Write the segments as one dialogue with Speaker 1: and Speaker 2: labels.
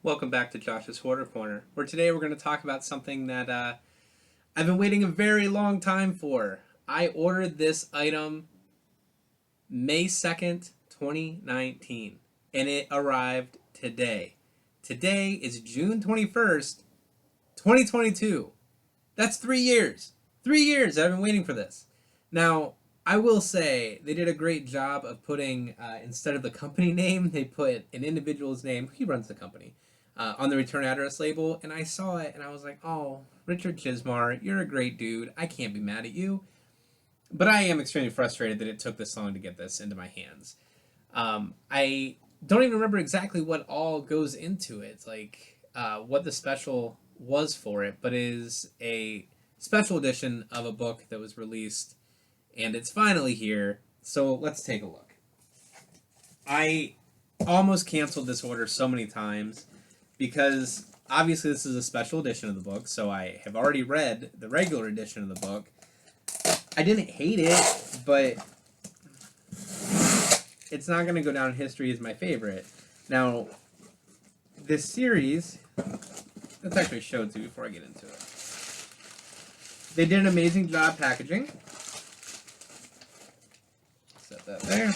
Speaker 1: Welcome back to Josh's Hoarder Corner, where today we're going to talk about something that I've been waiting a very long time for. I ordered this item May 2nd, 2019, and it arrived today. Today is June 21st, 2022. That's 3 years. 3 years I've been waiting for this. Now, I will say they did a great job of putting, instead of the company name, they put an individual's name. He runs the company. On the return address label, and I saw it and I was like, oh, Richard Chismar, you're a great dude. I can't be mad at you. But I am extremely frustrated that it took this long to get this into my hands. I don't even remember exactly what all goes into it, like what the special was for it, but it is a special edition of a book that was released, and it's finally here. So let's take a look. I almost canceled this order so many times, because obviously this is a special edition of the book, so I have already read the regular edition of the book. I didn't hate it, but it's not going to go down in history as my favorite. Now, this series, let's actually show it to you before I get into it. They did an amazing job packaging. Set that there.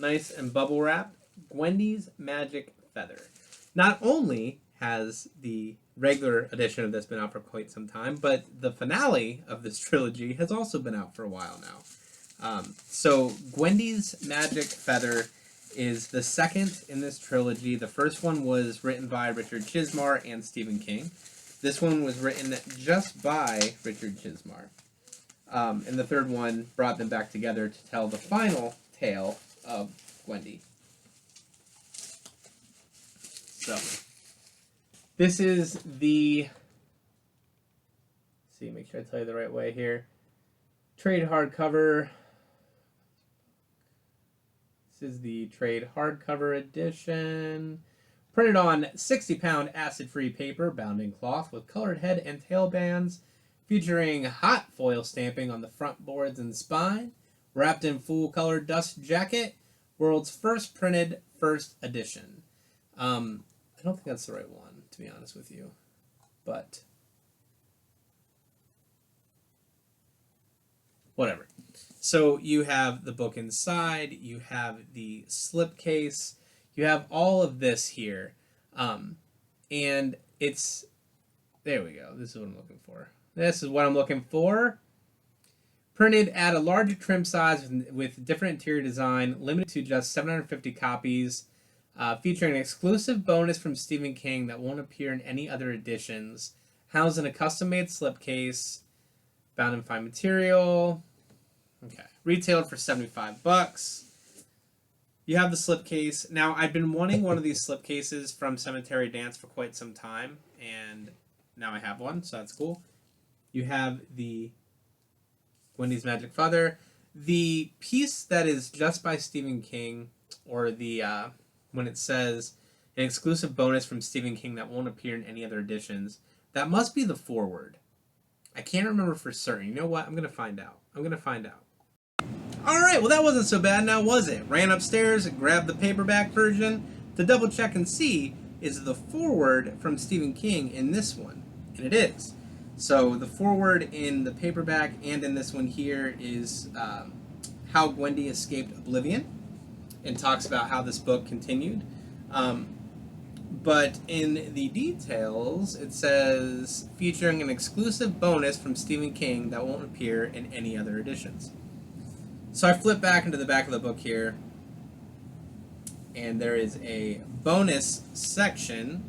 Speaker 1: Nice and bubble wrap. Gwendy's Magic Feather. Not only has the regular edition of this been out for quite some time, but the finale of this trilogy has also been out for a while now. So Gwendy's Magic Feather is the second in this trilogy. The first one was written by Richard Chismar and Stephen King. This one was written just by Richard Chismar. And the third one brought them back together to tell the final tale of Gwendy. So, this is the, see, make sure I tell you the right way here, trade hardcover. This is the trade hardcover edition, printed on 60-pound acid-free paper, bound in cloth with colored head and tail bands, featuring hot foil stamping on the front boards and spine, wrapped in full-color dust jacket, world's first printed first edition. I don't think that's the right one, to be honest with you. But whatever. So you have the book inside, you have the slipcase, you have all of this here. And it's, there we go, this is what I'm looking for. This is what I'm looking for. Printed at a larger trim size with different interior design, limited to just 750 copies, featuring an exclusive bonus from Stephen King that won't appear in any other editions, housed in a custom-made slipcase, bound in fine material. Okay, retailed for $75. You have the slipcase. Now, I've been wanting one of these slipcases from Cemetery Dance for quite some time, and now I have one, so that's cool. You have the Gwendy's Magic Feather. The piece that is just by Stephen King, or the when it says an exclusive bonus from Stephen King that won't appear in any other editions, that must be the foreword. I can't remember for certain. You know what? I'm going to find out. Alright, well that wasn't so bad now, was it? Ran upstairs, grabbed the paperback version to double check and see, is the foreword from Stephen King in this one? And it is. So the foreword in the paperback and in this one here is how Gwendy escaped oblivion, and talks about how this book continued. But in the details, it says, featuring an exclusive bonus from Stephen King that won't appear in any other editions. So I flip back into the back of the book here, and there is a bonus section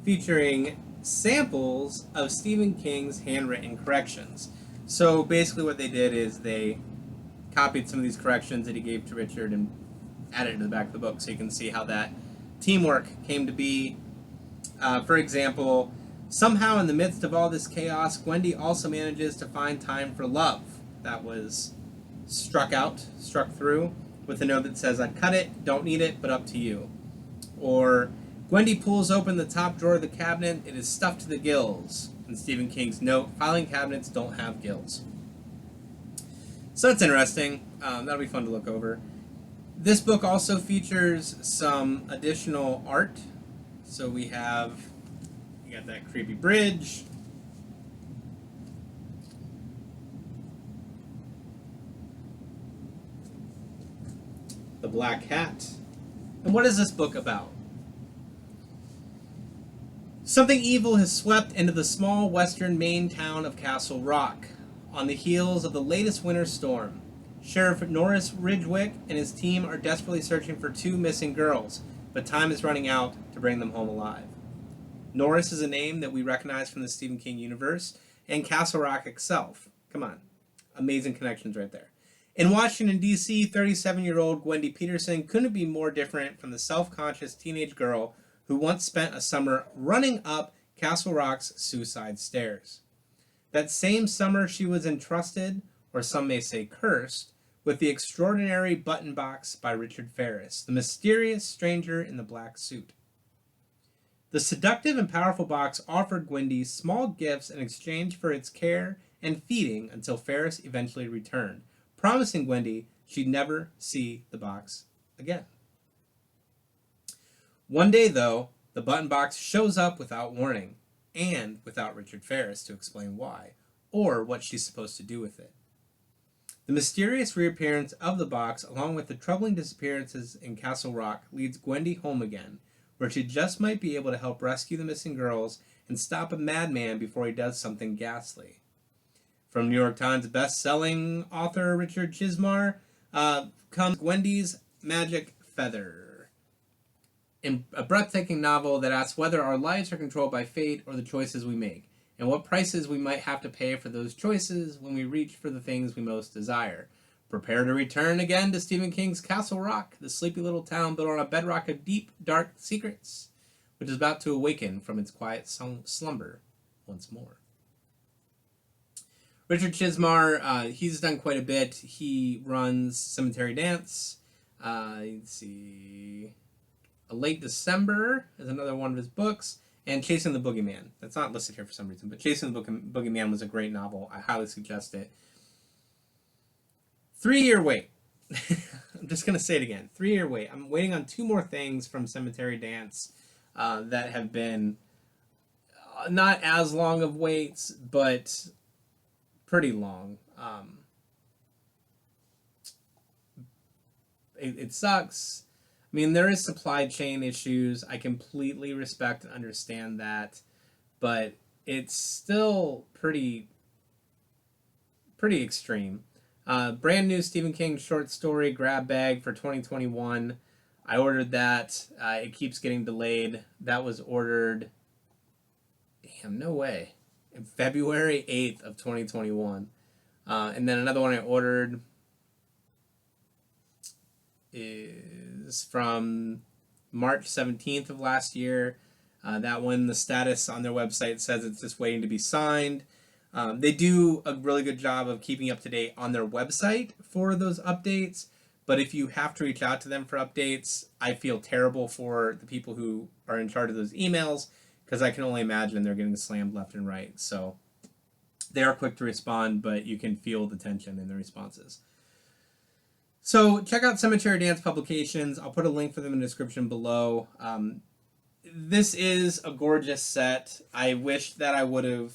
Speaker 1: featuring samples of Stephen King's handwritten corrections. So basically what they did is they copied some of these corrections that he gave to Richard and added it to the back of the book, so you can see how that teamwork came to be. For example, somehow in the midst of all this chaos, Gwendy also manages to find time for love. That was struck through, with a note that says, I'd cut it, don't need it, but up to you. Or, Gwendy pulls open the top drawer of the cabinet, it is stuffed to the gills. In Stephen King's note, filing cabinets don't have gills. So that's interesting. That'll be fun to look over. This book also features some additional art. So we got that creepy bridge. The black hat. And what is this book about? Something evil has swept into the small western Maine town of Castle Rock on the heels of the latest winter storm. Sheriff Norris Ridgwick and his team are desperately searching for two missing girls, but time is running out to bring them home alive. Norris is a name that we recognize from the Stephen King universe, and Castle Rock itself. Come on. Amazing connections right there. In Washington, D.C., 37-year-old Gwendy Peterson couldn't be more different from the self-conscious teenage girl who once spent a summer running up Castle Rock's suicide stairs. That same summer she was entrusted, or some may say cursed, with the extraordinary button box by Richard Ferris, the mysterious stranger in the black suit. The seductive and powerful box offered Gwendy small gifts in exchange for its care and feeding until Ferris eventually returned, promising Gwendy she'd never see the box again. One day, though, the button box shows up without warning, and without Richard Ferris to explain why, or what she's supposed to do with it. The mysterious reappearance of the box, along with the troubling disappearances in Castle Rock, leads Gwendy home again, where she just might be able to help rescue the missing girls and stop a madman before he does something ghastly. From New York Times best-selling author Richard Chizmar comes Gwendy's Magic Feather, in a breathtaking novel that asks whether our lives are controlled by fate or the choices we make, and what prices we might have to pay for those choices when we reach for the things we most desire. Prepare to return again to Stephen King's Castle Rock, the sleepy little town built on a bedrock of deep, dark secrets, which is about to awaken from its quiet slumber once more. Richard Chizmar, he's done quite a bit. He runs Cemetery Dance. Let's see. A Late December is another one of his books. And Chasing the Boogeyman. That's not listed here for some reason, but Chasing the Boogeyman was a great novel. I highly suggest it. 3-year wait. I'm just going to say it again. 3-year wait. I'm waiting on 2 more things from Cemetery Dance that have been not as long of waits, but pretty long. It sucks. I mean, there is supply chain issues. I completely respect and understand that, but it's still pretty extreme. Brand new Stephen King short story, Grab Bag, for 2021. I ordered that. It keeps getting delayed. That was ordered, damn, no way, in February 8th of 2021. And then another one I ordered is from March 17th of last year. That one, the status on their website says it's just waiting to be signed. They do a really good job of keeping up to date on their website for those updates, but if you have to reach out to them for updates, I feel terrible for the people who are in charge of those emails, because I can only imagine they're getting slammed left and right. So they are quick to respond, but you can feel the tension in the responses. So check out Cemetery Dance Publications. I'll put a link for them in the description below. This is a gorgeous set. I wish that I would have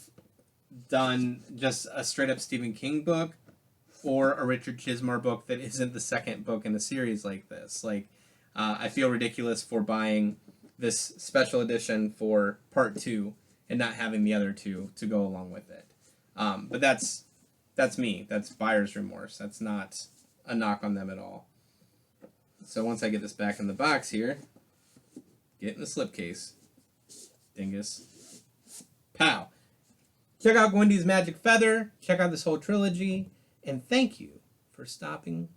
Speaker 1: done just a straight-up Stephen King book or a Richard Chizmar book that isn't the second book in a series like this. I feel ridiculous for buying this special edition for part 2 and not having the other 2 to go along with it. But that's me. That's buyer's remorse. That's not a knock on them at all. So once I get this back in the box here, get in the slipcase, dingus. Pow! Check out Gwendy's Magic Feather. Check out this whole trilogy. And thank you for stopping